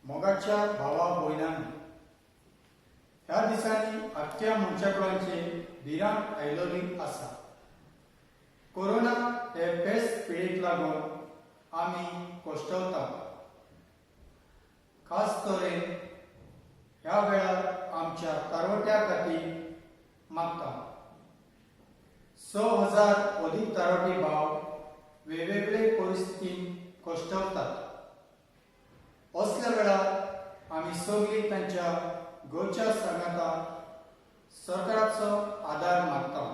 मोगाच्या भावा भयणांनी ह्या दिसांनी आख्ख्या मनशाकुळांचे भिरांत आयिल्ली आसा. कोरोना हे पेस्ट पिडेक लागून आमी कोश्टवता. खास तरेन ह्या वेळार आमच्या तारवट्या खातीर मागता. 6,000 अदीक तारवटी भाव वेगवेगळे परिस्थितीन कोश्टवतात. असल्या वेळार आमी सगळीं तांच्या गोंयच्या संघाताक सरकाराचो आदार मागता.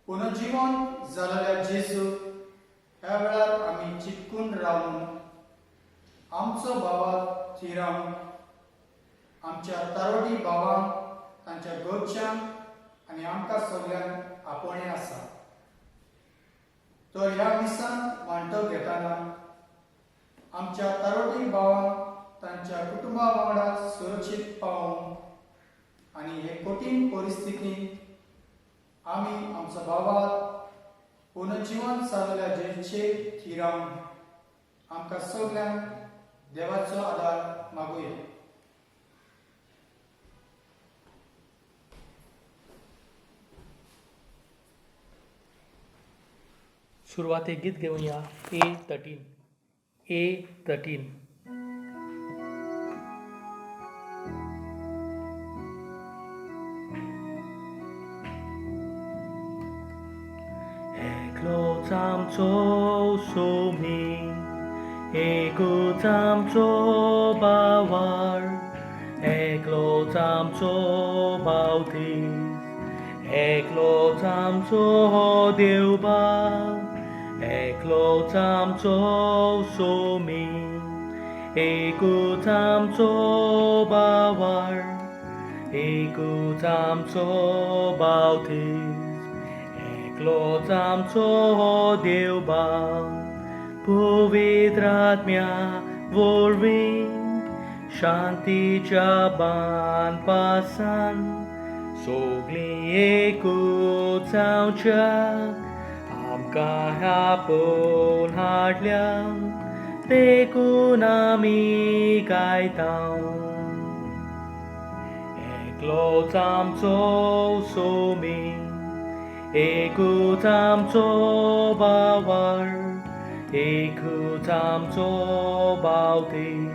पुनर्जीवन जाल्ल्या जेजू ह्या वेळार आमी चिटकून रावन आमचो भावाक थिरावन आमच्या तारवटी भावांक तांच्या गोंयच्यांक आनी आमकां सगळ्यांक आपणे आसा. तर ह्या मिसांत वांटो घेताना आमच्या तारवटी भावांक तांच्या कुटुंबा वांगडा सुरक्षीत पावोवंक आनी हे कठीण परिस्थितींत आमी आमचो भावाक पुनर्जीवन जाल्ल्या जेजूचेर थिरावन आमकां सगळ्यांक देवाचो आदार मागुया. सुरवातेक गीत घेवया A13. एकलोच आमचो सोमी, एकूच आमचो बावार, एकलोच आमचो बावतीस, एकलोच आमचो देव बाब, एकलोच आमचो सोमी, एकूच आमचो बावार, एकूच आमचो बावतीस, एकलोच आमचो देव बाब. पवित्र आत्म्या वरवीं शांतीच्या बान पासान सगळीं एकूच जावच्याक आमकां आपोवन हाडल्या देखून आमी गायतां. एकलोच आमचो सोमी, एकूच आमचो बावार, एकूच आमचो बावतीस,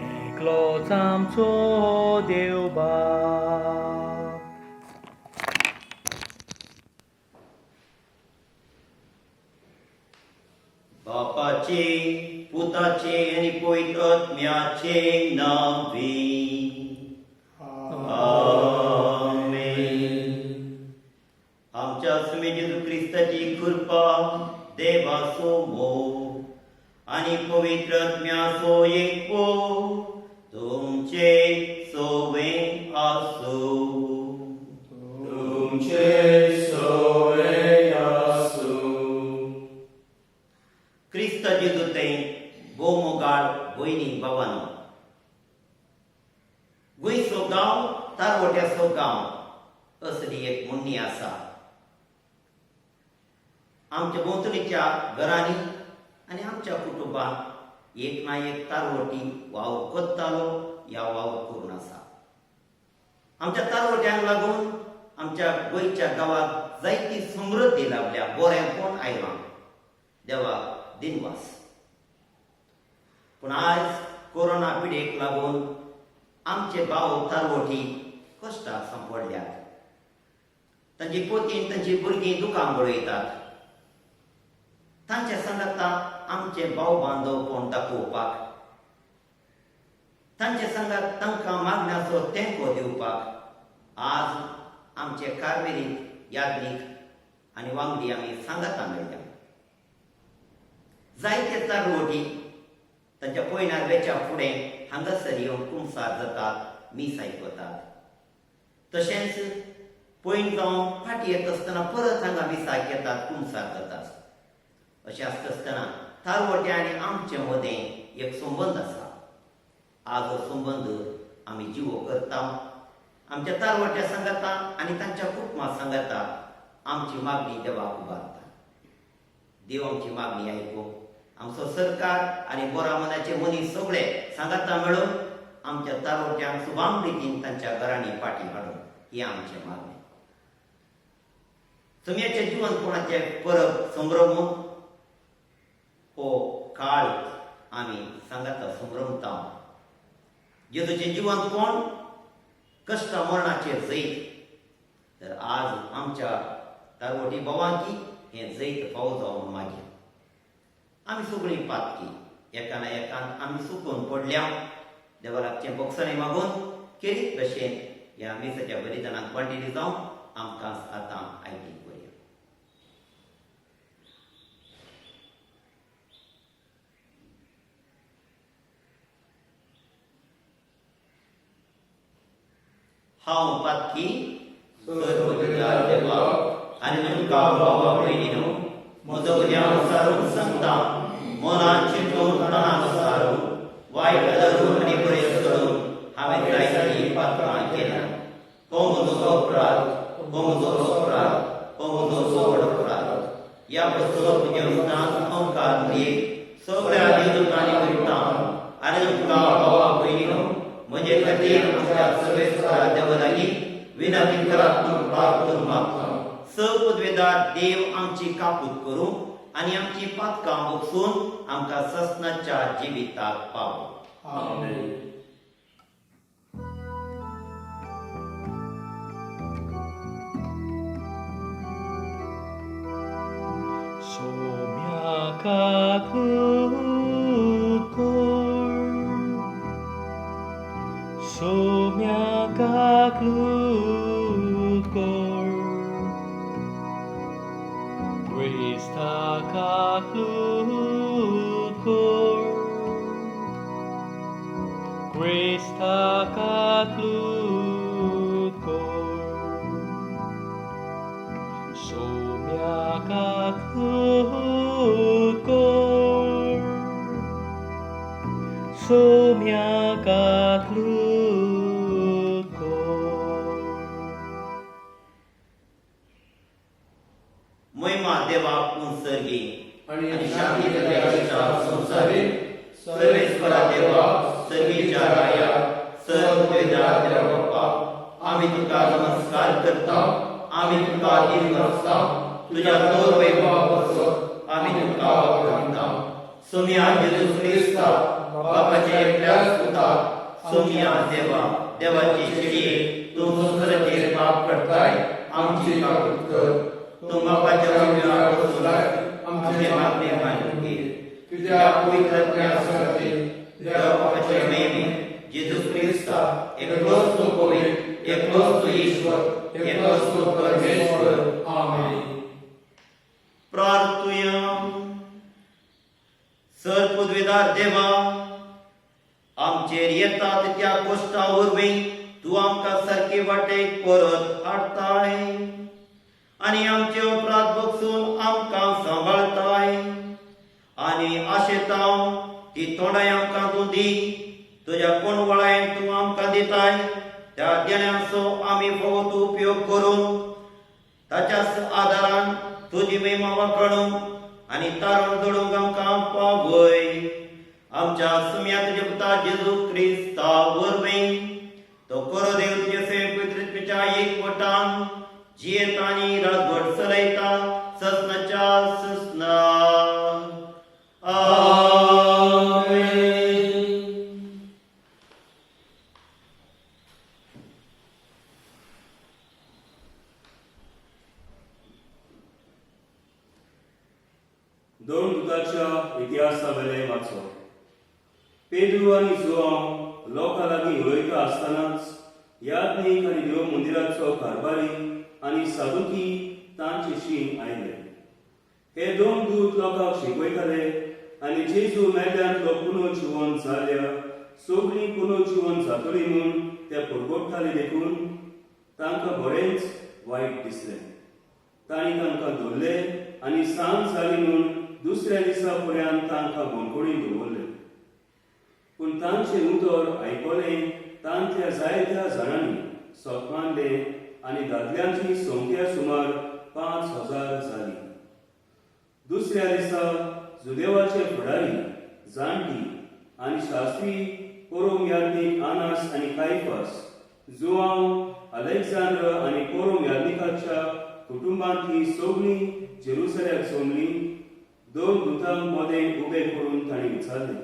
एकलोच आमचो देव बाब. बापाचे, पुताचे आणि पवित्र आत्म्याचे नावी. आमेन. आमच्या सुमे जेजू ख्रिस्ताची कृपा, देवाचो मोग आणि पवित्र आत्म्याचो एकपो तुमचे सोवे आसो. क्रिस्त जेजू ते भोवमोगाळ भयणी भावांनो, गोंयचो गांव तारवट्याचो गांव असली एक म्हणणी आसा. आमच्या भोंवतणीच्या घरांनी आनी आमच्या कुटुंबात एक ना एक तारवटी वावर कोत्तालो या वावर करून आसा. आमच्या तारवट्यांक लागून आमच्या गोंयच्या गांवाक जायती समृद्धी लाभल्या. बरेंपण आयलां. देवाक दिनवास. पूण आज कोरोना पिडेक लागून आमचे भाव तारवटी कश्टाक सांपडल्यात. तांची पोतीन तांची भुरगीं दुकान बळयतात. तांच्या सांगाता आमचे भाव बांदव कोण दाखोवपाक, तांचे सांगात तांकां मागण्याचो तेंको दिवपाक आज आमचे कारवेरीत याज्ञीक आनी वांगडी आमी सांगाता मेळ्ळ्या. जायते तारवटी तांच्या पयणार वेच्या फुडें हांगासर येवन कुमसार जातात, मीस आयकतात. तशेंच पयन जावन फाटीं येत आसतना परत हांगा मिसाक येतात, कुमसार जातात. अशें आसतना तारवटे आनी आमचे मदें एक संबंद आसा. आज हो संबंद आमी जिवो करता. आमच्या तारवट्या सांगाता आनी तांच्या कुटुंबा सांगाता आमची मागणी देवाक उबारता. देव आमची मागणी आयको आमचो सरकार आनी बरा मनाचे मनीस सगळे सांगाता मेळून आमच्या तारोट्यांक सुभाम रितीन तांच्या घरांनी फाटी हाडून ही आमचे मागणे. सुम्याचे जिवंतपणाचे परब संभ्रमून हो काळ आमी सांगाता संभ्रमता. जेजूचे जिवंतपण कष्ट मरणाचेर जैत, तर आज आमच्या तारवटी भावांकी हें जैत फावो जावन मागीर आमी सगळीं पातकी एकान एकान आमी सुकून पडल्या. देवा लागचें बक्षणें मागून केरीत भशेन ह्या मेसाच्या बलिदानाक वांटेली जावन आमकां आतां आयली करूया. हांव पातकी सर्वगुजार देवा आनी तुमकां भावा भयणीनो म्हजो गुन्यांव सारून सांगता. मनान चिंतून तनान सारून वायट धरून आनी बरें करून हांवें जायतीं पातकां केल्यां. हो म्हजो अपराध, हो म्हजो अपराध, हो म्हजो व्हड अपराध. ह्या बसलो तुज्या उतान अवकार दियेक सगळ्या देवदूतांनी वयता आनी तुमकां भावा भयणीनो म्हजे खातीर आमच्या सर्वेस्परा देवा लागीं विनंती करात म्हूण प्रार्थना मागता. पदवेदार देव आमची कापूत करूं आनी आमची पातकां बक्षून आमकां ससनाच्या जिविताक पावो. आमेन. 소명각 웃고 소명각 웃고 그리스도각 웃고 그리스도각 웃고 소명각 웃고 소명각 웃고 महिमा देवाक सर्गी आणि आणि शांती देवाच्या संसारी सर्वेश्वरा देवा सर्गीच्या राया सर्ववेदार देवा बाप्पा आम्ही तुका नमस्कार करता. आम्ही तुका दिन करता. तुझ्या दोर वैभवापासून आम्ही तुका वळखता. सोम्या जेजू ख्रिस्ता बापाचे एकल्याच पुता सोम्या देवा देवाची शिडी तू संसाराचेर पाप करताय आमची काकूट कर. तू बापाच्या सोम्यापासून आमचे मागणे मान्य घे. तुझ्या पवित्रात्म्यासाठी देवा बापाचे महिमे जेजू ख्रिस्ता एकलोच तो पवित्र एकलोच तो ईश्वर एकलोच तो परमेश्वर. आमेन. प्रार्थूया. सर्वपदवेदार देवा आमचेर येतात त्या कश्टा वरवीं तूं आमकां सारके वाटेक परत हाडताय आनी आमचे अपराध बक्षून आमकां सांबाळताय आनी आशेतांव ती तोंडाय आमकां तूं दी. तुज्या कोणवळायेन तूं आमकां दिताय त्या देण्याचो आमी फवत उपयोग करून ताच्याच आदारान तुजी महिमा वाखणूंक आनी तारण दडूंक आमकां पावय. आमच्या सुम्या तुजे पुता जेजू ख्रिस्ता वरवीं तो करो देव तुजे सेवे पवित्रत्वाच्या एकवटान जियेत आनी राजवट चलयता ससनाच्या ससना. आमेन. दोन दुताच्या इतिहासावेले वाचो. पेद्रू आनी जोआंव लोकां लागीं उलयता आसतनाच याज्ञीक आनी देव मंदिराचो कारभारी आनी सादुकी तांचे शीम आयले. हे दोन दूत लोकांक शिकयताले आनी जेजू मेल्ल्यांतलो पुनः जिवन जाल्या सगळीं पुनः जिवन जातली म्हूण ते परगोडटाले देखून तांकां बरेंच वायट दिसलें. तांणी तांकां धरले आनी सांज जाली म्हूण दुसऱ्या दिसा पर्यंत तांकां बोनकुडीन दवरले. पूण तांचें उतर आयकलें तांतल्या जायत्या जाणांनी सोत मारले आनी दादल्यांची संख्या सुमार 5,000 जाली. दुसऱ्या दिसा जुदेवाचे फुडारी जाणटी आनी शास्त्री पोरोम याज्ञीक आनास आनी कायफास जुआंव अलेक्झांद्र आनी पोरोम याज्ञिकाच्या कुटुंबांतली सगळीं जेरुसलेम सोमली 2 दुतांक मदें उबे करून तांणी विचारले,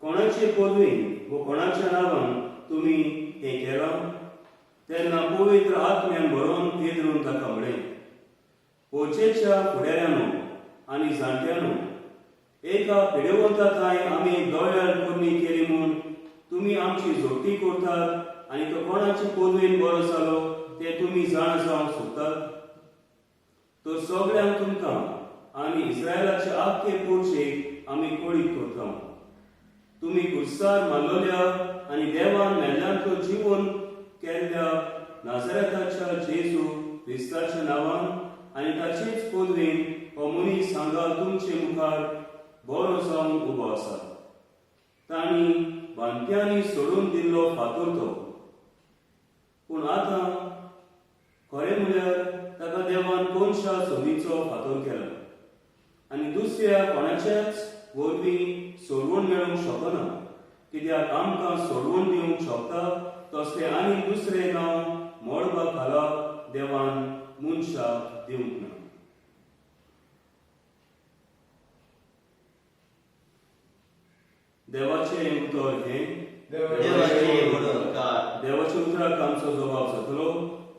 कोणाचे पदवेन व कोणाच्या नांवान तुमी हें केलां? तेन्ना पवित्र आत्म्यान भरोवन पेद्रून ताका म्हळें, पोचेच्या फुडाऱ्यानो आनी जाणट्यानो, एका पिडेवंता थंय आमी दोळ्यार कोरणी केली म्हूण तुमी आमची जोडटी करतात आनी तो कोणाचे पदवेन बरो जालो ते तुमी जाण जावंक सोदतात. तो सगळ्यांक तुमकां आनी इस्रायलाचे आख्खे पोरशेक आमी कोडीत करता. तुमी कुस्सार मारलोल्या आनी देवान मेल्ल्यांचो जिवन केल्ल्या नासरेताच्या जेजू क्रिस्ताच्या नांवान आनी ताचेच पदवेन हो मनीस हांगा तुमचे मुखार बरो जावन उबो आसा. तांणी बांदप्यांनी सोडून दिल्लो फातर तो, पूण आतां खरें म्हळ्यार ताका देवान कोनशा सोबीचो फातर केला आनी दुसऱ्या कोणाच्याच वरवीं सोडवण मेळूंक शकना, कित्याक आमकां सोडवण दिवंक शकता तसलें आनी दुसरें नांव मोडपा खाला देवान मनशाक दिवंक ना. देवाचें उतर हें देवाचे उतर देवाच्या उतराक आमचो जबाब जातलो.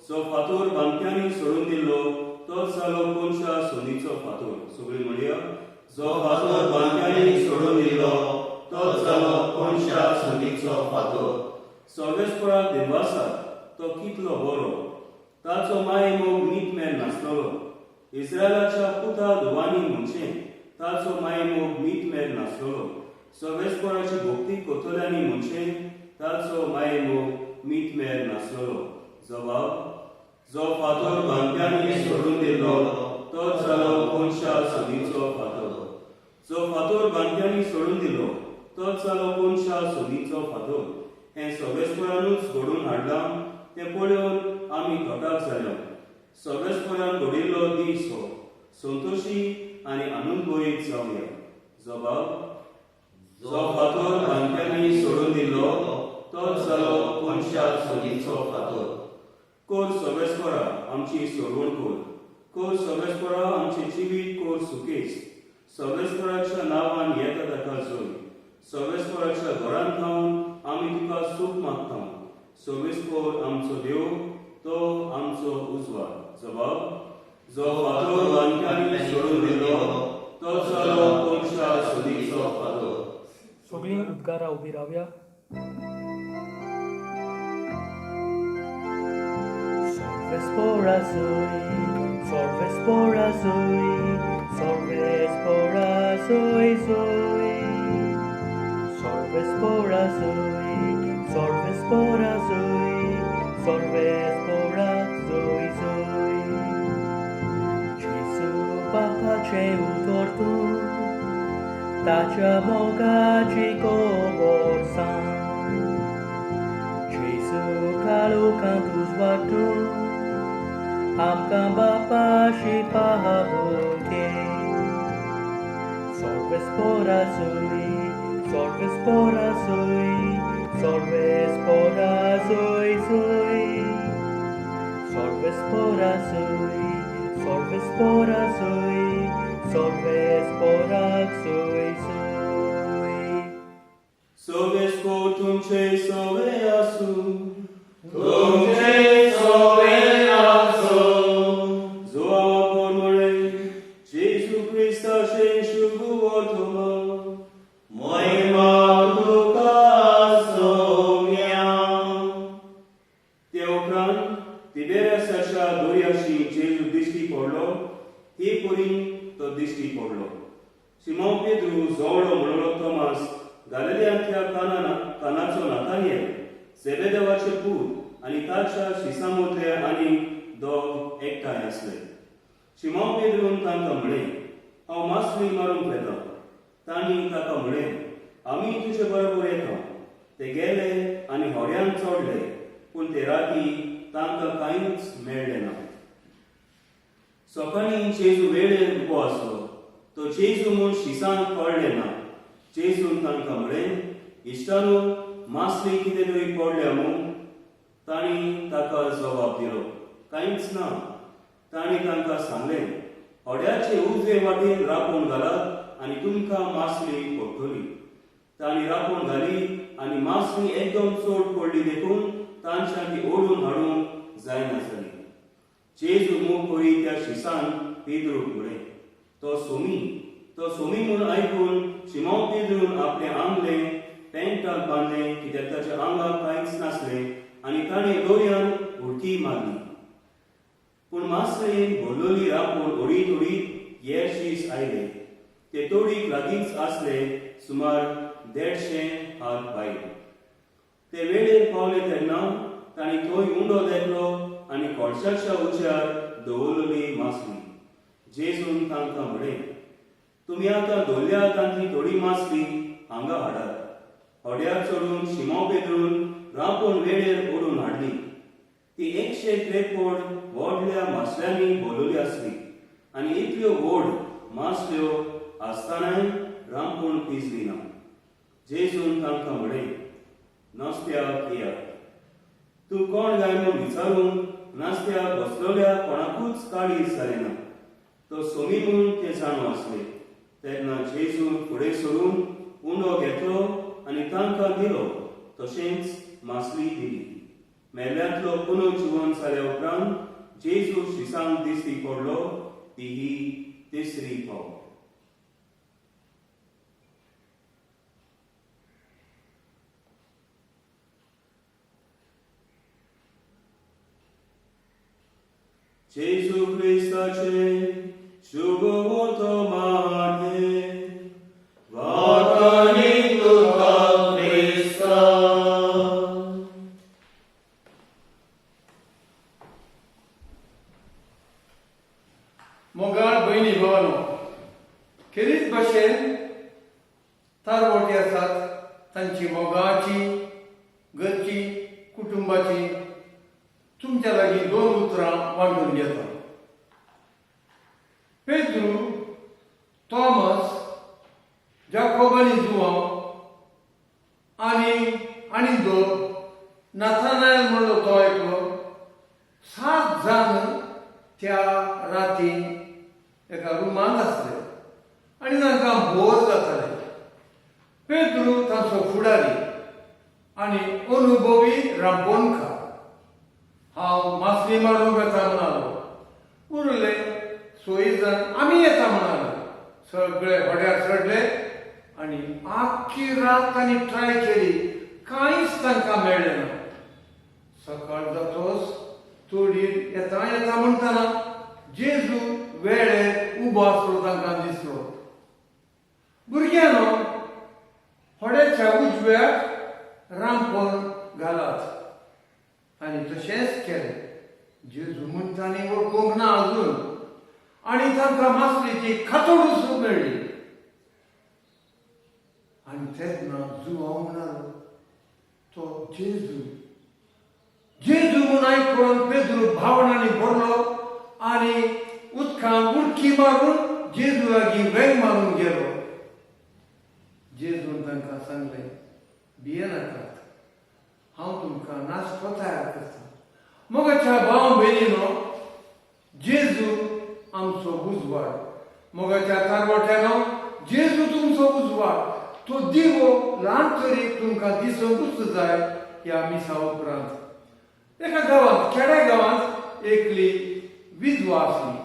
जो फातर बांदप्यांनी सोडून दिल्लो तोच जालो कोनशा सोनीचो फातर. सगळीं म्हणया, जो फातर बांदप्यांनी सोडून दिल्लो तोच जालो कोनशा सोनीचो फातर. सर्वेस्पराक दिवसाक तो कितलो बरो, ताचो माय मोग मीठ नासलोलो. इस्रायलाच्या पुता धुवानी म्हणचे ताचो माय मोग मीठ नासलोलो. सर्वेस्पराची भक्ती करतल्यांनी म्हणचे ताचो माय मोग मीठ नासलोलो. जबाब, जो फातर बांदप्यांनी सोडून दिल्लो तोच जालो कोनशा सोनीचो फातर. जो फातर बांदप्यांनी सोडून दिल्लो तोच जालो कोनशा सोनीचो फातर. हें सर्वेस्परानूच घडोवन हाडलां तें पळोवन आमी कटाक जाल्या. सर्वेस्परान घडिल्लो दीस हो संतोशी आनी आनंदभरीत जावया. जबाब, जो फातर बांदप्यांनी सोडून दिल्लो तोच जालो कोनशा सोनीचो फातर. कोर सर्वेस्परा आमची सोडवण कोर. कोर सर्वेस्परा आमचे जिवीत कोर सुकेस. सर्वेस्पराच्या नांवान येता ताका जोय. सर्वेस्पराच्या घरांत रावन आमी तुका सूख मागता. सर्वेस्पर आमचो देव, तो आमचो उजवाड. जबाब, जो फातर बांदप्यांनी सोडून दिल्लो तोच जालो कोनशा सोनीचो फातर. सगळीं उद्गारा उबी रावया. Sorvespora soi, sorvespora soi, sorvespora soi soi. Sorvespora soi, sorvespora soi, sorvespora soi soi. Gesù Papa ce utortu, tacia mogaci coborsan. Gesù kalu cantus vatu, amcam Bapa și pahavunche. Sorvespora sui, sorvespora sui, sorvespora sui sui. Sorvespora sui, sorvespora sui, sorvespora sui sui. Sorvespor tum ce soveasu, tum ce soveasu. Zoama pormole, Jesu Christa shenșugu ortoma, Moima duca somia. Teocran, Tiberias așa doria și Jesu diști porlo, hi purin tot diști porlo. Simon Pedru zolo म्हणलो Tomas, Galileantल्या कानाचो नातानिएल, सेबेदेवाचे पूत आनी ताच्या शिसामोतले आनी दोग एकठांय आसले. शिमोन पेद्रून तांकां म्हळें, हांव मासली मारूंक वेतां. तांणी ताका म्हळें, आमी तुजे बरोबर येता. ते गेले आनी होड्यान चोडले, पूण ते राती तांकां कांयच मेळ्ळें ना. सकाळीं जेजू वेळेर उबो आसलो. तो तो जेजू म्हूण शिसान पडले ना. जेजून तांकां म्हळें, इश्टानो, मासली कितें तरी पडल्या म्हूण. तांणी ताका जबाब दिलो, कांयच ना. तांणी तांकां सांगलें, होड्याचे उजवे वाटेन रांपोण घालात आनी तुमकां मासली पडटली. तांणी रांपोण घाली आनी मासली एकदम चड पडली देखून तांच्यान ती ओडून हाडूंक जायना जाली. जेजू मुख पळयत त्या शिसान पेद्रूक म्हळें, तो सोमी म्हूण आयकून शिमोन पेद्रून आपलें आंगलें पेंटाक बांदलें, कित्याक ताच्या आंगाक कांयच नासलें, आनी ताणें दोरयान उडकी मारली. पूण मासळेन भरलोली रांपोण ओडीत ओडीत येरशीस आयले. ते तोडीक लागींच आसले, सुमार 150 हात भायर. ते वेळेर पावले तेन्ना तांणी थंय उंडो देखलो आनी कोळशाच्या उज्यार दवरलेली मासली. जेजून तांकां म्हळें, तुमी आतां दवरल्या तांतली थोडी मासली हांगा हाडात. होड्यार चडून शिमोन पेद्रून रांपोण वेळेर ओडून हाडली. ती 153 व्हडल्या मासल्यांनी भरलोली आसली, आनी इतल्यो व्हड मासल्यो आसतनाय रांपोण पिजली ना. जेजून तांकां म्हळें, नास्त्याक येयात. तूं कोण गाय म्हूण विचारूंक नास्त्याक बसलोल्या कोणाकूच काळीज जालें ना. तो सोमी म्हूण ते जाणो आसले. तेन्ना जेजून फुडें सरून उंडो घेतलो आनी तांकां दिलो. तशेंच मासली दिली. मेल्ल्यांतलो पुनर्जीवन जाल्या उपरांत जेजू शिसांक दिसती पडलो. ती ही तिसरी फावट. जेजू क्रिस्ताचे शुभ वर्तमान हे वाटाणी तुका क्रिस्ता. मोगाळ भयणी भावानो, खेरीत भाशेन तारवटी आसात तांची मोगाची, घरची, कुटुंबाची तुमच्या लागीं 2 उतरां वांटून घेता. पेद्रू, थॉमस, जाकोब आनी जुआंव आनी 2 नाथानायल म्हणलो तो एकलो, 7 जाण त्या रातीन एका रुमान आसले आनी तांकां बोर जातालें. पेद्रू तांचो फुडारी आनी अनुभवी रांपोणकार. हांव मासली मारूंक येता म्हणालो. उरले 6 जाण आमी येता म्हणाले. सगळे होड्यार चडले आनी आख्खी रात तांणी ट्राय केली, कांयच तांकां मेळ्ळें ना. सकाळ जातोच तोडीर येता येता म्हणटना जेजू वेळेर उबो आसलो तांकां दिसलो. भुरग्यानो, होड्याच्या उजव्याक रांपोण घालात. आनी तशेंच केलें. जेजू म्हणटानी वळखूंक ना अजून, आनी तांकां मासलीची खातोडूच मेळ्ळी. आनी तेन्ना जुआंव म्हणालो, तो जेजू म्हूण आयकून पेद्रू भावनांनी भरलो आनी उदकांत उडकी मारून जेजू लागीं वेंग मारून गेलो. जेजून तांकां सांगलें, भियेनाकात, हांव तुमकां नाश्तो तयार करता. मोगाच्या भाव भयणीनो, जेजू आमचो उजवाड. मोगाच्या कारवट्यानो, जेजू तुमचो उजवाड. तो दिवो ल्हान तरी तुमकां दिसूंकूच जाय ह्या मिसा उपरांत. एका गांवांत, खेड्या गांवांत एकली विधवा आसली.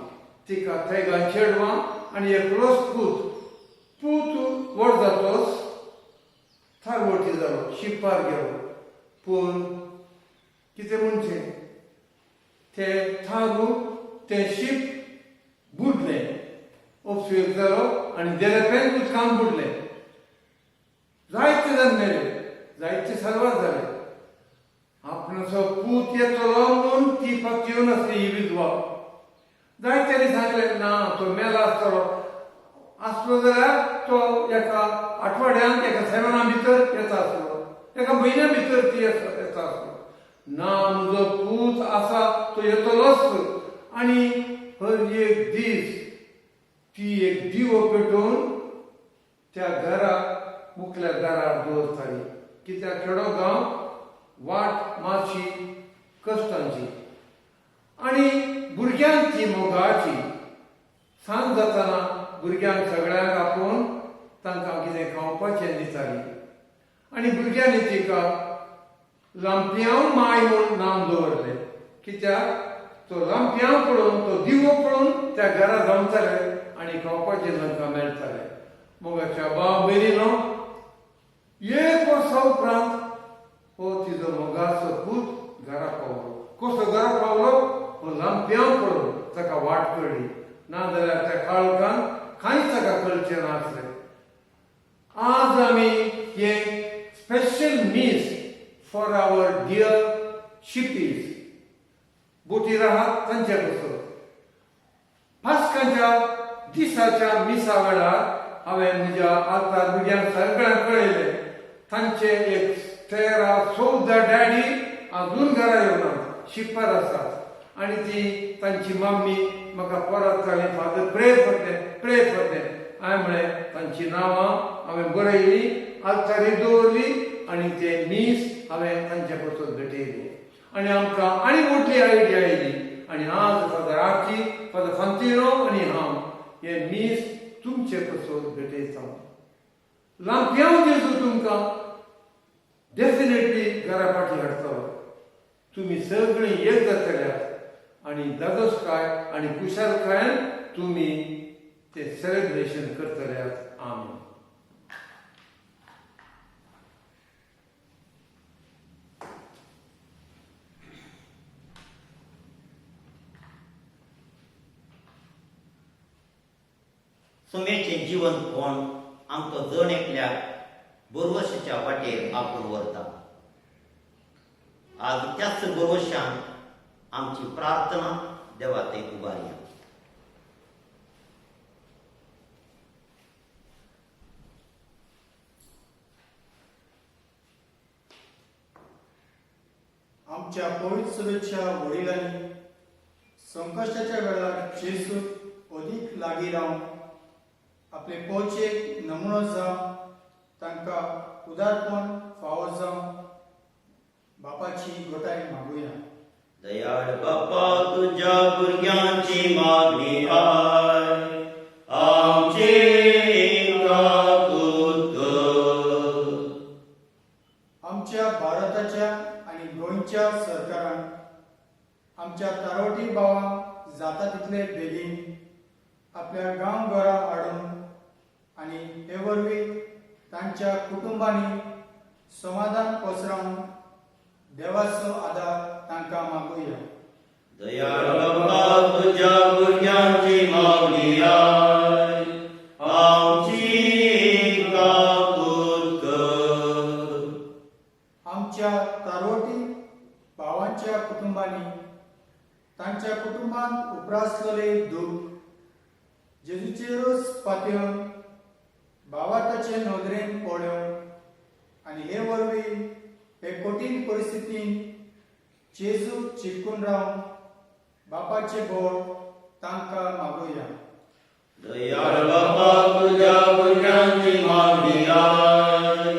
तिका तेगां चेडवां आनी एकलोच पूत. पूत व्हड जातोच थारवटी जालो, शिपार गेलो. पूण कितें म्हणचें, तें थारू तें शीप बुडलें. उपसूक जालो आनी देरेपेन उदकांत बुडलें. जायते जाण मेले, जायते सर्वात जाले. आपणाचो पूत येतलो म्हणून ती फक्त येवन आसली ही विधवा. जायत्यांनी सांगलें, ना, तो मेला आसलो जाल्यार तो एका आठवड्यांत, एका सेवना भितर येता आसलो, एका म्हयन्या भितर ती येता आसलो. ना, म्हजो पूत आसा तो येतलोच. आनी हर एक दीस ती एक दिवो पेटोवन त्या घराक मुखल्या दारार दवरताली कित्याक खेडो गांव वाट मातशी कश्टांची आनी भुरग्यांची मोगाची सांज जाताना भुरग्यांक सगळ्यांक आपोवन तांकां कितें खावपाचें दिताली आनी भुरग्यांनी तिका लांपयां माय म्हूण नांव दवरलें कित्याक तो लांपयां पळोवन तो दिवो पळोवन त्या घरा जमताले आनी खावपाचें तांकां मेळटालें मोगाच्या बाब मेरिनो 1 वर्सा उपरांत हो तिजो मोगाचो पूत घरा पावलो कसो घरा पावलो हो लांपयां पळोवन ताका वाट कळ्ळी नाजाल्यार त्या काळोखान कांयच ताका कळचें नासलें आज आमी हे स्पेशल मीस फॉर आवर डियर शिपीज बोटीर आहात तांचे बसत पास्कांच्या दिसाच्या मिसा वेळार हांवें म्हज्या आतां भुरग्यांक सगळ्यांक कळयलें तांचे एक 13-14 डॅडी अजून घरा येवनात शिपार आसात आनी ती तांची मम्मी म्हाका परत जाली फादर प्रे करतें हांवें म्हळें तांची नांवां हांवें बरयलीं आल्तारीर दवरली आनी ते मीस हांवें तांचे बसत भेटयली आनी आमकां आनी व्हडली आयडिया येयली आनी आज फादर आर्ची फादर फांतिनो आनी हांव हे मीस तुमचे बसत भेटयता लांपयां जेजू तुमकां डेफिनेटली घरा फाटी हाडटलो तुमी सगळीं एक जातल्यात आनी दादोसकाय आनी कुशालकायेन तुमी ते सेलिब्रेशन करतल्यात आमी सुमेचें जीवन कोण आमकां जण एकल्याक बरोवशाच्या वाटेर आपूण व्हरता आज त्याच बरोवशान आमची प्रार्थना देवा ते उबारया आमच्या पवित्र सभेच्या वडिलांनी संकश्टाच्या वेळार जेजू अदीक लागीं रावन आपले पोचेक नमुनो जावन तांकां उदारपण फावो जावन बापाची घोटाय मागुया दयाळ बाप्पा तुझ्या भुरग्यांची मागणी आय आमची काकूत कर आमच्या भारताच्या आनी गोंयच्या सरकारान आमच्या तारोटी भावांक जाता तितले बेगीन आपल्या गांव घरा हाडून आनी हे वरवीं तांच्या कुटुंबांनी समाधान पसरावन देवाचो आदार तांकां मागुया दयाळ बाप्पा तुझ्या भुरग्यांची मागणी आय आमची काकूत कर आमच्या तारोटी भावांच्या कुटुंबांनी तांच्या कुटुंबांत उप्रासलेले दूख जेजूचेरूच पातळून भावा ताचे नदरेन पळोवन आनी हे वरवीं हे कठीण परिस्थितीन जेजू चिटकून रावन बापाचे बोळ तांकां मागुया दयाळ बाप्पा तुझ्या भुरग्यांची मागणी आय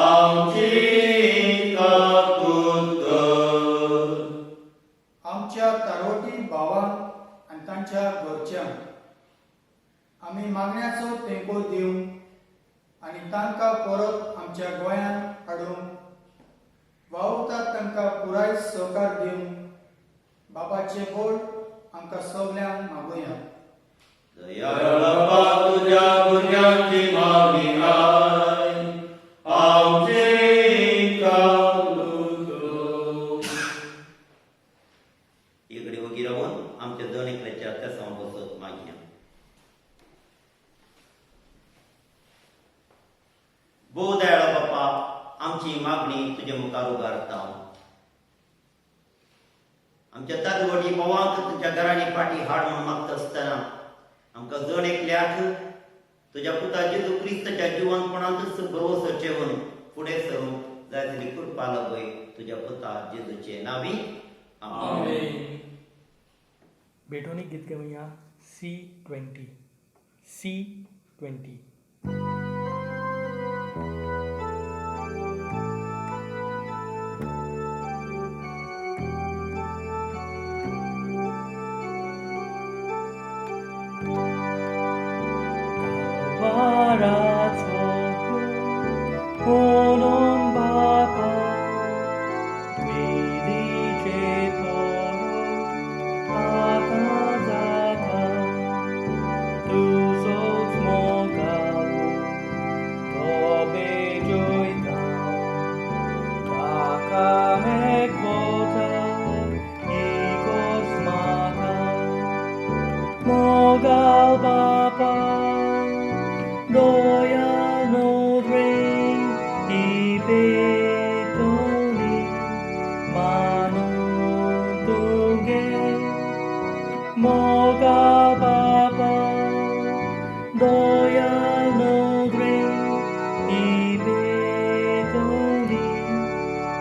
आमची काकूत कर आमच्या तारोटी भावांक आनी तांच्या घरच्यांक आमी मागण्याचो तेंको दिवन आनी तांकां परत आमच्या गोंयांत हाडून वावुरतात तांकां पुराय सहकार दिवन बापाचे बोळ आमकां सगल्यांक मागुया दयाळ बाप्पा तुझ्या भुरग्यांची मागणी आय आमची काकूत कर इकडे वगी रावन आमच्या दोन एकल्याच्या तेसां बसत मागया भोव दयाळ बाप्पा आमची मागणी तुजे मुखार उगारता आमच्या ताजवडी भावांक तुज्या घरांनी फाटी हाड म्हणून मागता आसतना आमकां जण एकल्याक तुज्या पुता जेजू क्रिस्ताच्या जिवंतपणांतच भरवसो ठेवन फुडें सरूंक जाय तरी कृपा लागय तुज्या पुता जेजूचे नांवी आमेन. बेटोनी गीत घेऊया C20 C20. 오는 바다 미리 제포로 아가자가 두 손 모가고 더베조이다 다가해보자 이곳마다 모갈바바 너야 노드레인 이베토니 마누동게 모가바바 너야 노드레인 이베토니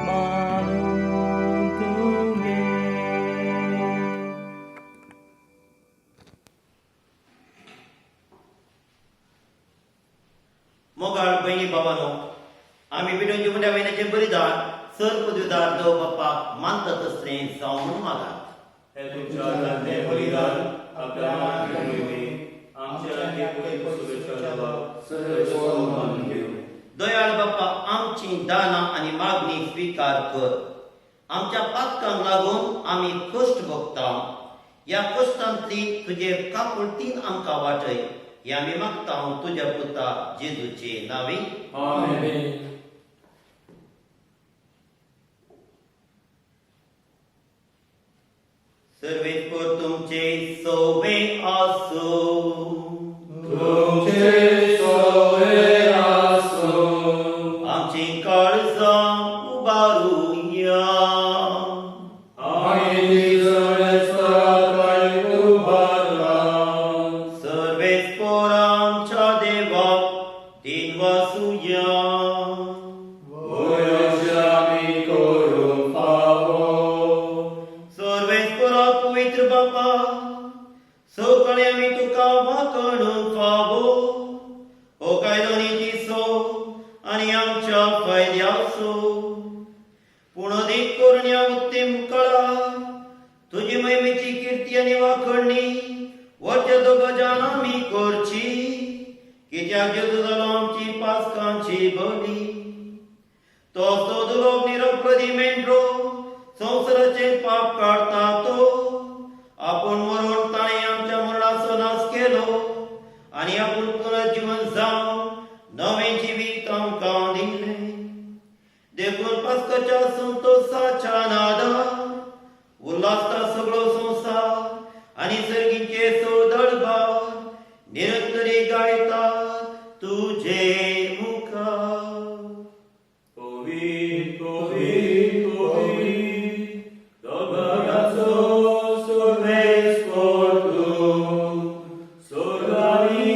마누동게. मोगाळ बहिणी बाबांनो, आम्ही विडोंजी मोठ्या महिन्याचे बलिदान सर पदवीदार देव बाप्पा मानतात असले जाऊन म्हणून मागा. हे तुमच्या आज्ञाचे बलिदान आपल्या मागे आमच्या देवळीत शुभेच्छा द्यावा सर्व मानून घेऊ. दयाळ बाप्पा आमची दाना आणि मागणी स्वीकार कर. आमच्या पातकांक लागून आम्ही कष्ट भोगता. या कष्टांतली तुझे काकुळतीन आमकां वाटय. हे आम्ही मागता तुझ्या पुता जेजूचे नावे. आमेन. सर्वेस्पर तुमचे सोवे आसो. तुमचे सोवे आसो. आमची काळजां उबारूया. आम्ही सर्वेस्परात उबारला. सर्वेस्पर आमच्या देवा दिन वासुया. वयस्य आम्ही करून फावो. सर्वेस्परा पवित्र बापा सकाळी आम्ही तुका वाकण फावो. हो कायदोनीची सो आणि आमच्या फायद्याचो पूण अदीक करून या उत्तम काळात तुझी महिमेची कीर्ती आणि वाखणणी वरच्या दोगांच्यान आमी करची. कित्याक जेजू जालो आमची पासकांची बली. तो सोदुलोक निरपराधी मेंढरो संवसाराचे पाप काढता तो. आपण मरून ताणे आमच्या मरणाचो नाश केलो आणि आपण पुनर्जीवन जावन नवे जिवीत आमकां दिले. देखून पासकाच्या संतोषाच्या नादार उल्हासता सगळो संसार आणि सर्गीचे सोदळबार निरंतरी गायता तुझे मुखार. कोविद कोविद कोविद दोगांचो सर्वेस्पर तूं. स्वर्गानी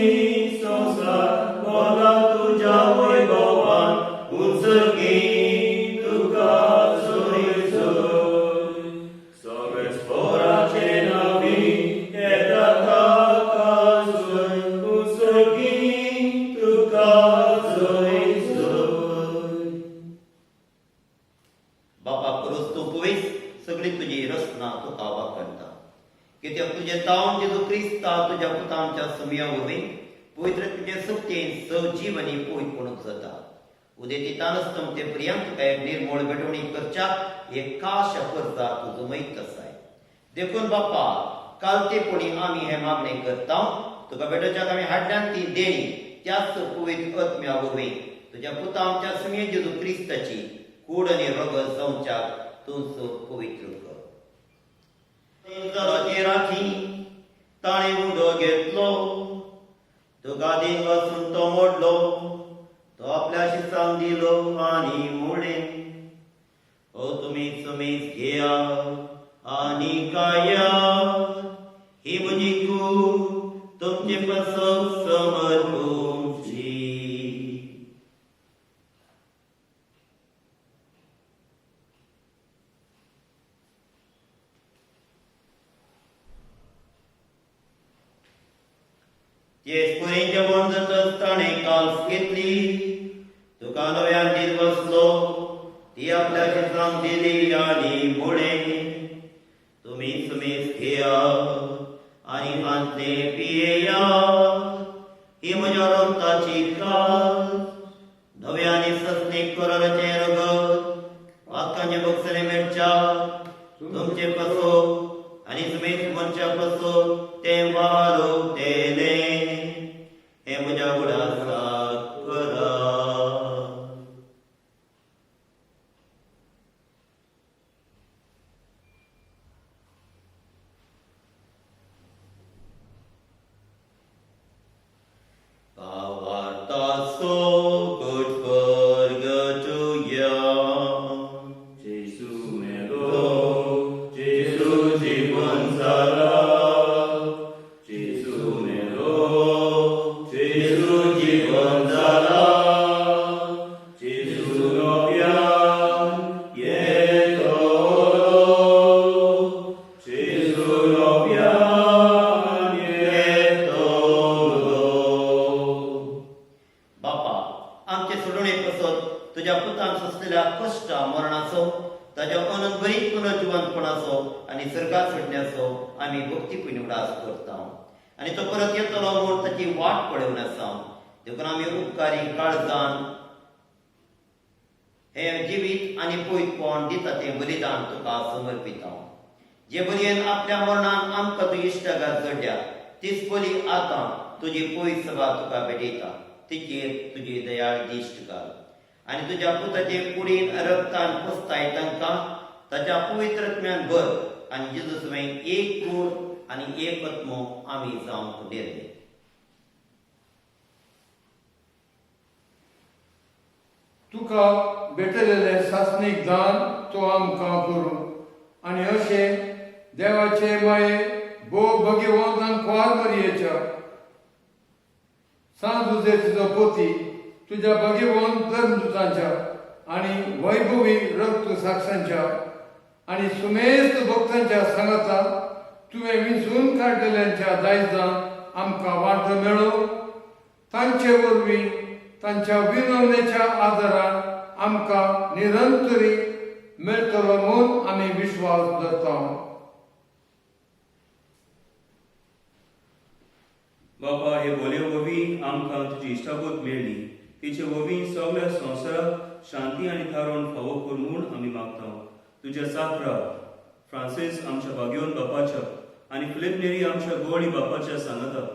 संसार बघा तुझ्या वैभवान उंचगी तुका सोयीचो. सर्वेस्पराचे नावी येता ताका सोय उंचगी तुका सोयीचो. बापा खरोच तूं पळयस सगळी तुजी रचना तुका वाखणटा. कित्याक तुजें तावन जेजू क्रिस्ता तुज्या पुता आमच्या समिया वरवीं पवित्र तुजे सत्तेन सजीव आनी पवित्रपणूक जाता. उदेतीतानस्तम ते पर्यंत तुका एक निर्मळ भेटवणी करच्याक एक काश करता तुजो मैत आसाय. देखून बाप्पा कालतेपणी आमी हे मागणे करता. तुका भेटोवच्याक आमी हाडल्यान ती देणी त्याच पवित्र आत्म्या वरवीं तुज्या पुता आमच्या समिया जेजू क्रिस्ताची कूड आनी रगत जावच्याक तूं पवित्र कर. जराचे राखी ताणे उदो घेतलो. तो गादीन वचून तो मोडलो. तो आपल्या शिसांक दिलो आनी मुळे. हो तुमी समीच घेया आनी खाया. ही म्हजी कूड तुमचे पसक समर्पूची. येसपुरींचे वंजतच ताणें काल्स घेतली तुका नव्यान दीत बसलो ती आपल्या चित्रांक दिली आनी म्हणे तुमी सुमेस घेया आनी हांतले पियेया ही म्हज्या रोगताची कास नव्यानी सस्नीक कोरोनाचे रगत वाक्यांचे बक्षणे मेळच्या तुमचे कसो आनी सुमेस मनच्या कसो ते वारो तेले हे म्हज्या बुडासाक करा Pavartaso good purgatoria. जेसू मेलो जेसू जीवन जाला जेसू मेलो जेसू जीवन जाला जेसू नव्यान येतो जेसू नव्यान येतो बापा आमचे सोडणे पसत तुझ्या पुतान सोसलेल्या कष्ट मरणाचो ताच्या अनंत बरीच पुनर्जीवनपणाचो आनी सर्गात सोडण्याचो आमी भक्तीपूर्ण उडास करता आनी तो परत येतलो म्हूण ताची वाट पळोवन आसा देखून आमी उपकारी काळजान हे जिवीत आनी पयतपण दिता तें बलिदान तुका समर्पिता जे बलयेन आपल्या मरणान आमकां तूं इश्टागार जोड्या तीच बली आतां तुजी पयस सभा तुका भेटयता तिचेर तुजी दयाळ दिश्ट घाल आनी तुज्या पुताचे कुडीन रक्तान पुसताय तांकां ताच्या पवित्रत्म्यान भर आनी जेजूसमय एक कूड आनी एक आत्मो आमी जावंक डेरले तुका भेटलेले सासणीक दान तो आमकां करूं आनी अशें देवाचे माये भोव भगिवंतांक क्वार मरयेच्या सांजुजे तुजो पोती तुझ्या भगिवंत धर्मदुतांच्या आनी वैभवी रक्त साक्षांच्या आनी सुमेस्त भक्तांच्या सांगाताक तुवें विंचून काडलेल्यांच्या दायजांत आमकां वांटो मेळो तांचे वरवीं तांच्या विनवणेच्या आदारान आमकां निरंतरी मेळटलो म्हूण आमी विश्वास धरता बापा हे बोले ववी आमकां तुजी इश्टागत मेळ्ळी तिचे ववी सगळ्या संवसाराक शांती आनी थारोवन फावो कर म्हूण आमी मागता तुज्या साकरा फ्रांसीस आमच्या भाग्यवन बापाच्या आनी फिलिप नेरी आमच्या गोवळी बापाच्या सांगाता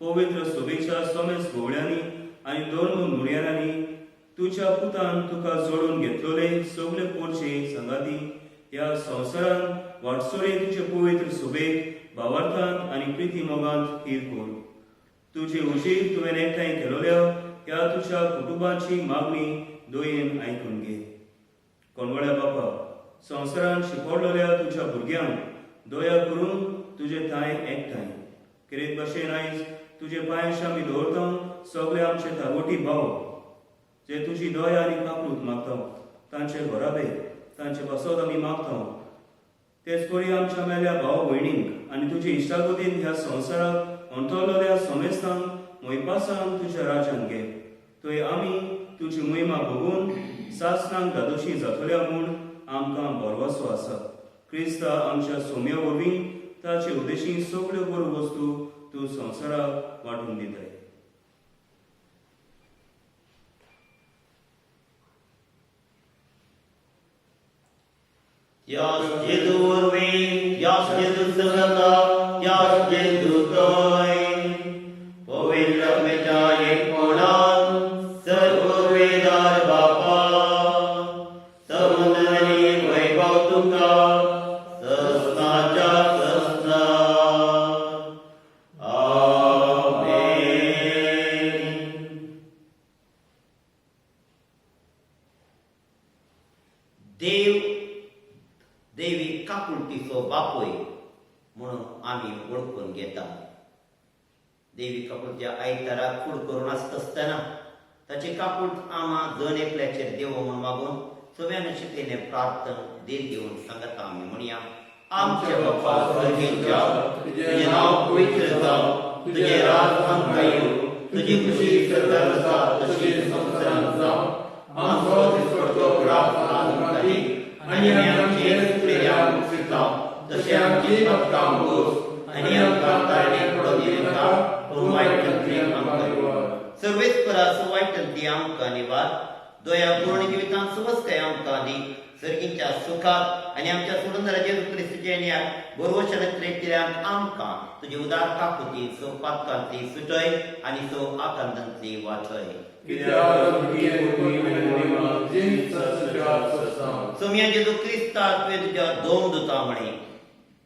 पवित्र सोबेच्या सोमेस गोवळ्यांनी आनी दोन नुडयारांनी तुज्या पुतान तुका जोडून घेतलोले सगळे पोरचे संगाती ह्या संवसारान वाटसोरे तुजे पवित्र सोबेक भावार्थांत आनी प्रिती मोगांत खीर कोर तुजे उशीर तुवें एकठांय केलोल्या ह्या तुज्या कुटुंबाची मागणी दोयेन आयकून घे कोणवळ्या बापा संवसारान शिकोडलेल्या तुज्या भुरग्यांक दया करून तुजे थाय एकठांय किरेत भशेन आयज तुजे पांयश आमी दवरता सगळे आमचे थागोटी भाव जे तुजी दया आनी कापणूक मागता तांचे घोराबे तांचे बसत आमी मागता तेच करी आमच्या मेल्या भाव भयणींक आनी तुजे इश्टागतीन ह्या संवसाराक अंतरलेल्या समेस्तांक मोयपासान तुज्या राज्यान घे थंय आमी तुजी मोहिमा भोगून सासणांक दादोशी जातल्या म्हूण आमकां भरवसो आसा क्रिस्ता आमच्या सोम्या वरवीं ताचे उद्देशी सगळ्यो बऱ्यो वस्तू तूं संवसाराक वांटून दिताय Yas Jesu urvin, Yas Jesu sangata, Yas Jesu toy. Pavitra meja ek ponan, sarv vedar bapa. Samundari vaibhav tuka, sasna cha sasna. Amen. देवी काकुळटीचो बापोय म्हणून आमी वळखून घेता देवी काकुळच्या आयताराक कूड करून आसतना ताची काकुळट आमा जण एकल्याचेर देव म्हूण मागून सगळ्यांनी शिकयलें प्रार्थना देर घेवन सांगता आमी म्हणया आमचे बापा स्वर्गीय तुझे नाव पवित्र जावं तुझे राज येऊ तुझी खुशी स्वर्गात असा तशी संसारात जावं आमचो दिसपडटो ग्रास आनंदी आणि आमचे सुटलेल्या मुक्तिताव तसे आमची भक्तां गोस आणि आमकां तारणे पडो दिनाका तूं वायट तंत्री आमकां निवार सर्वेस्परा सुवायट तंत्री आमकां निवार दया पूर्ण जिवितांत सुवस्काय आमकां दी सर्गींच्या सुखात आणि आमच्या सुंदर जेजू ख्रिस्ताच्या न्यायात गोरवशनत्रेंतल्यान आमकां तुजी उदार काकुती सो पातकांतली सुटय आनी सो आकांतांतली वाचय सोम्या जेजू क्रिस्ता तुवें तुज्या दोन दुतां म्हणे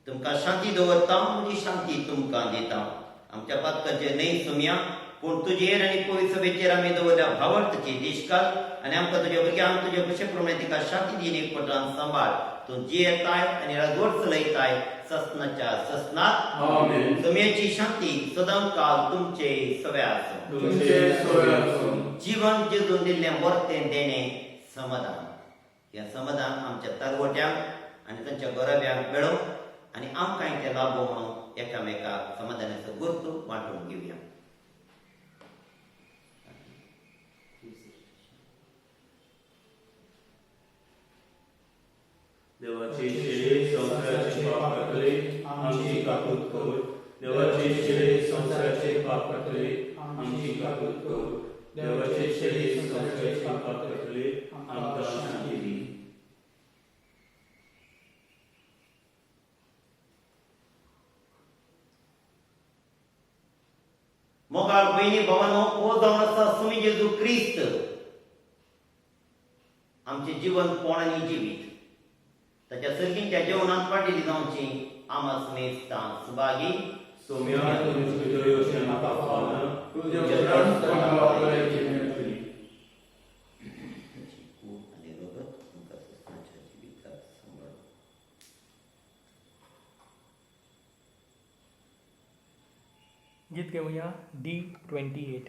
तुमकां शांती दवरता म्हजी शांती तुमकां दिता आमच्या पातकाचेर न्हय सोम्या पूण तुजेर आनी पवित्र सभेचेर आमी दवरल्या भावार्थाची दिश्काल आनी आमकां तुज्या भुरग्यांक तुजे कुशे प्रमाणे तिका शांती दिन एक पटान सांबाळ तूं जियेताय आनी राजवट चलयताय ससनाच्या ससनात आमेन सोम्याची शांती सदां काल तुमचे सगळ्या आसूं जीवन जेजून दिल्लें वर्तें देणे समाधान हें समाधान आमच्या तरवट्यांक आनी तांच्या गरब्यांक मेळो आनी आमकांय तें लाभो म्हणून एकामेकाक समाधानाचो गुर्तू वांटून घेवया देवाचे शेळे संसाराचे पाप कापले आमची काकूत कर देवाचे शेळे संसाराचे पाप कापले आमची काकूत कर देवाचे शेळे संसाराचे पाप कापले आमकां शांती दी मोगाळ बहिणी भावांनो हो जावन आसा सुमी जेजू क्रिस्त आमचे जीवन कोणानी जिवीत ताच्या सर्गींच्या जेवणांत वाटेली जावची आमा समेत सुभागी सोम्या तुझी भितर म्हाका पावना तुझ्या प्राण संभाळायची मेळटली आनी रगत तुमकां ससनाच्या जिवितांत सांबाळ गीत घेऊया D28.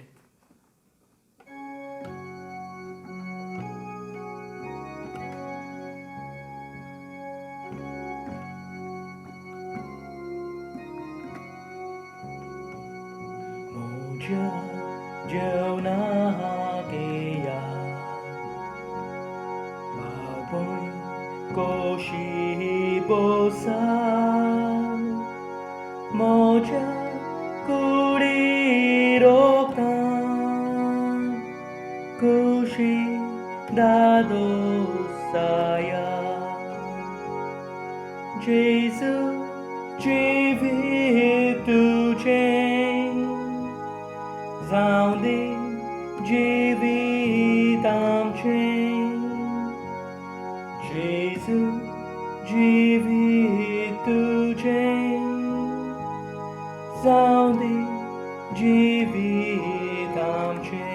जेवणागेया बाबोय कोशी बोसा मोजा कुडी रोका कुशी दादो साया जेजू जिवीत तुझे जाऊ दे जिवीत आमचे जेजू जिवीत तुझे जाऊ दे जिवीत आमचे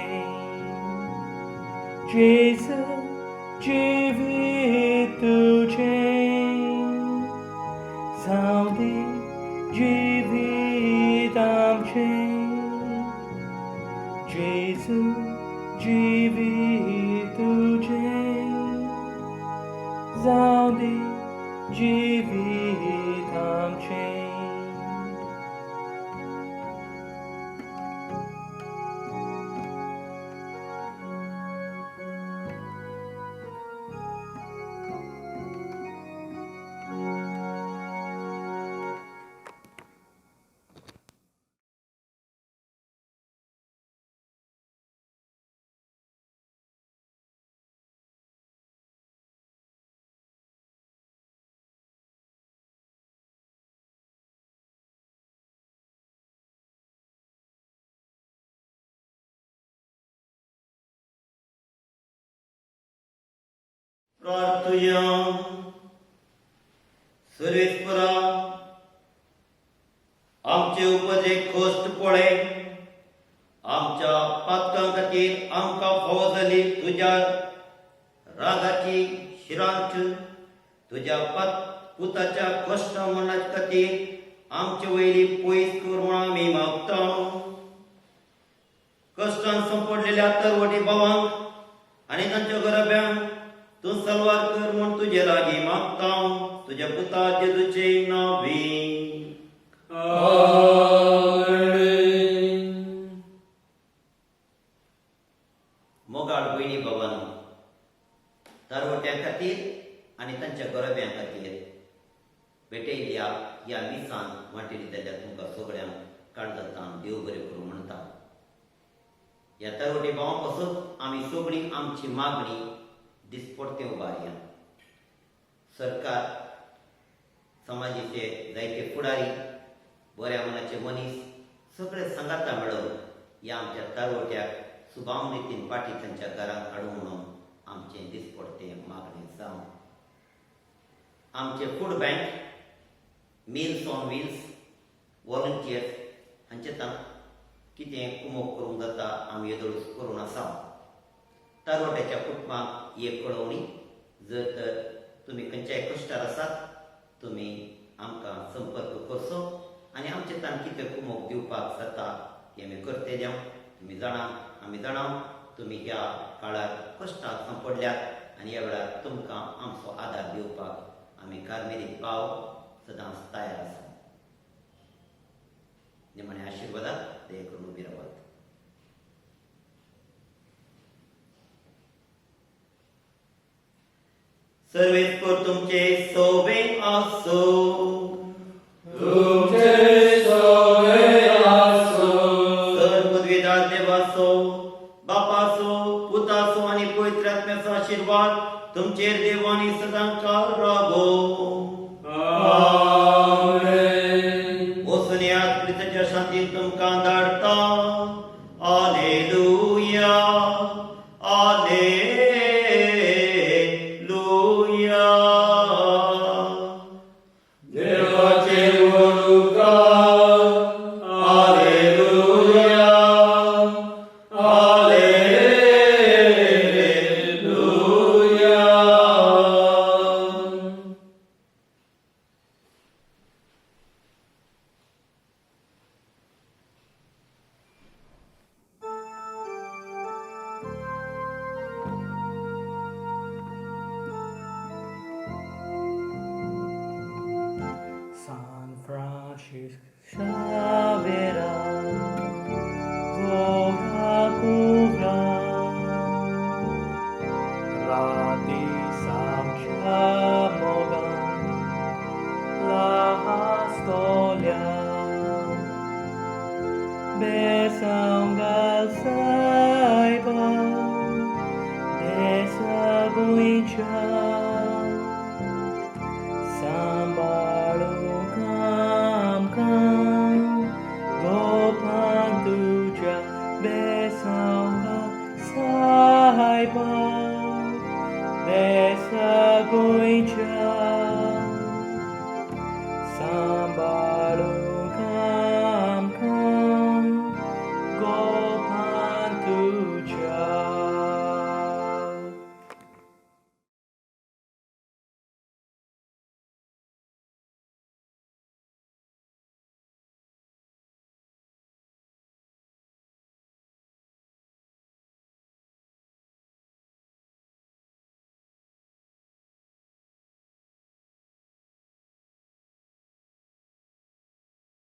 जेजू जिवीत तुझे जाऊ दे जिवीत आमचे जेजू जिवीत तुझे जाऊ दे जिवीत आमचे प्रार्थुया सर्वेस्परा आमचे उपेग कश्ट पळे आमच्या पातकां खातीर आमकां फावो जाली तुज्या रागाची शिरांच तुज्या पुताच्या कश्ट मरणा खातीर आमचे वयली पयस कर म्हूण आमी मागता कश्टान संपडलेल्या तरवटी भावांक आनी तांच्या गरब्यांक तूं सलवार कर म्हूण तुजे लागीं मागता तुज्या पुता जेजूचे नांवी तांच्या गरब्यां खातीर भेटयल्या ह्या विसान वाटेली जाल्यार तुमकां सगळ्यांक काळजांतल्यान देव बरें करूं म्हणटा. ह्या तरवटे भावां पासून आमी सगळीं आमची मागणी दिसपट्टे उबारया. सरकार, समाजाचे जायते फुडारी, बऱ्या मनाचे मनीस सगळे सांगाता मेळून ह्या आमच्या तरवट्याक सुबाम रितीन पाटी तांच्या घरांत हाडूं म्हणून आमचें दिसपट्टे मागणी जावं. आमचे food bank, mills on wheels, volunteers हांचे कितें कुमोग करूंक जाता आमी येदोळूच करून आसा. तरवट्याच्या कुटुंबाक ही एक कळवणी. जर तर तुमी खंयच्याय कश्टार आसात तुमी आमकां संपर्क करचो आनी आमचे तान कितें कुमोग दिवपाक जाता हें आमी करतले. तुमी जाणा आमी जाणाव तुमी ह्या काळार कश्टांत सांपडल्यात आनी ह्या वेळार तुमकां आमचो आदार दिवपाक आमी कार्मेलीक भाव सदांच तयार आसा. निमाणे आशिर्वादाक दया करून उबी रावात. सर्वेस्पर तुमचे सोबे आसो. सर पदवीदार देवाचो, बापाचो, पुताचो आनी पवित्र आत्म्याचो आशिर्वाद तुमचेर देव आनी सदांकाळ रावो. वसुन्यात क्रिस्ताच्या शांतीन तुमकां धाडटा. Hallelujah, hallelujah. San Francisco Xaviera, Vora Kugla, Radi Samcha Mogan, La Astolia, Besam Saiba, Desa Buincha.